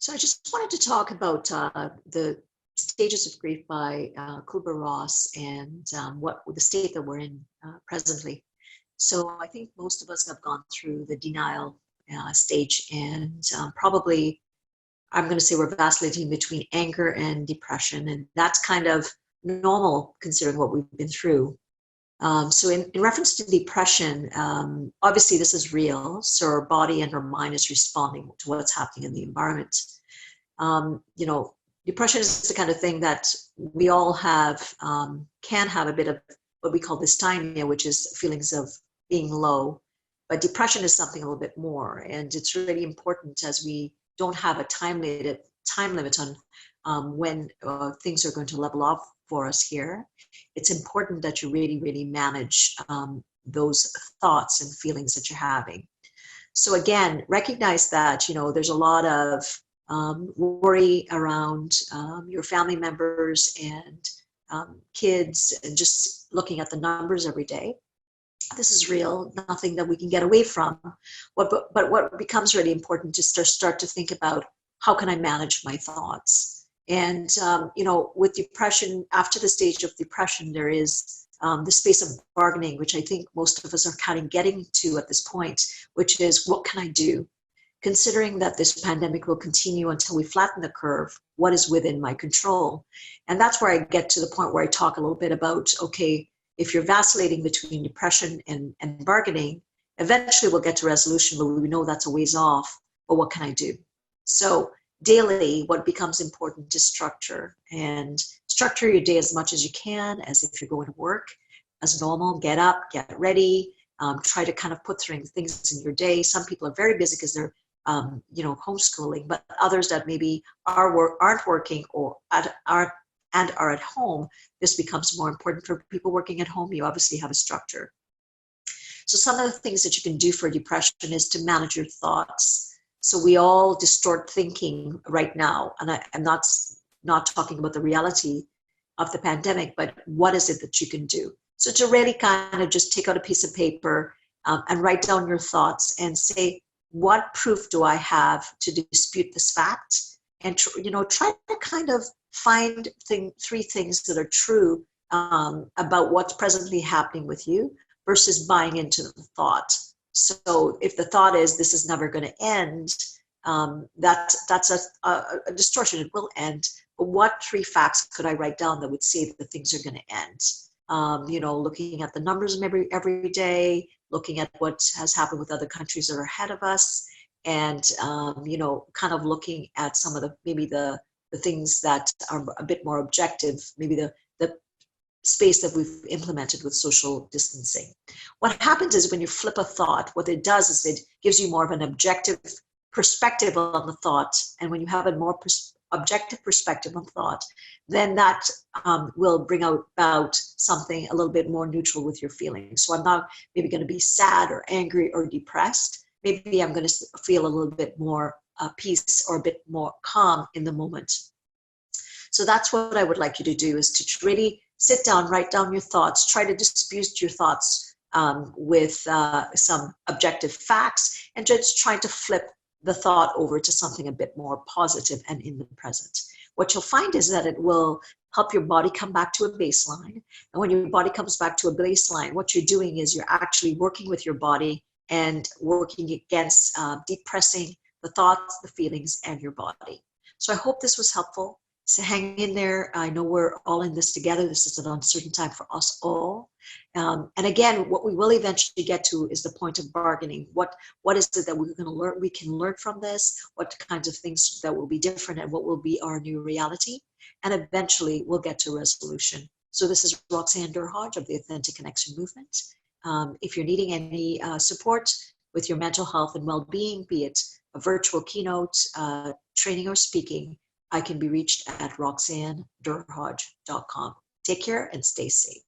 So I just wanted to talk about the stages of grief by Kubler-Ross and what the state that we're in presently. So I think most of us have gone through the denial stage, and probably I'm going to say we're vacillating between anger and depression, and that's kind of normal considering what we've been through. So in reference to depression, obviously this is real. So our body and our mind is responding to what's happening in the environment. You know, depression is the kind of thing that we all have, can have a bit of what we call dysthymia, which is feelings of being low. But depression is something a little bit more. And it's really important, as we don't have a time limit on when things are going to level off for us here. It's important that you really, really manage those thoughts and feelings that you're having. So again, recognize that, there's a lot of worry around your family members and kids, and just looking at the numbers every day. This is real, nothing that we can get away from. But what becomes really important is to start to think about, how can I manage my thoughts? And, with depression, after the stage of depression, there is the space of bargaining, which I think most of us are kind of getting to at this point, which is, what can I do? Considering that this pandemic will continue until we flatten the curve, what is within my control? And that's where I get to the point where I talk a little bit about, okay, if you're vacillating between depression and bargaining, eventually we'll get to resolution, but we know that's a ways off. But what can I do? So daily, what becomes important is structure, and structure your day as much as you can, as if you're going to work as normal. Get up, get ready, try to kind of put things in your day. Some people are very busy because they're homeschooling, but others that maybe aren't working or are at home, this becomes more important. For people working at home, you obviously have a structure. So some of the things that you can do for depression is to manage your thoughts. So we all distort thinking right now, and I'm not talking about the reality of the pandemic, but what is it that you can do? So to really kind of just take out a piece of paper and write down your thoughts and say, what proof do I have to dispute this fact? And try to kind of find three things that are true about what's presently happening with you, versus buying into the thought. So if the thought is, this is never going to end, that's a distortion. It will end. But what three facts could I write down that would say that things are going to end? Looking at the numbers every day, looking at what has happened with other countries that are ahead of us, and kind of looking at some of the things that are a bit more objective, maybe the space that we've implemented with social distancing. What happens is, when you flip a thought, what it does is it gives you more of an objective perspective on the thought. And when you have a more objective perspective on thought, then that will bring about something a little bit more neutral with your feelings. So I'm not maybe going to be sad or angry or depressed. Maybe I'm going to feel a little bit more peace, or a bit more calm in the moment. So that's what I would like you to do, is to really sit down, write down your thoughts, try to dispute your thoughts with some objective facts, and just try to flip the thought over to something a bit more positive and in the present. What you'll find is that it will help your body come back to a baseline. And when your body comes back to a baseline, what you're doing is you're actually working with your body and working against depressing the thoughts, the feelings, and your body. So I hope this was helpful. So hang in there. I know we're all in this together. This is an uncertain time for us all. And again, what we will eventually get to is the point of bargaining. What is it that we're going to learn? We can learn from this. What kinds of things that will be different, and what will be our new reality? And eventually, we'll get to resolution. So this is Roxanne Durhodge of the Authentic Connection Movement. If you're needing any support with your mental health and well-being, be it a virtual keynote, training, or speaking, I can be reached at roxannedurhodge.com. Take care and stay safe.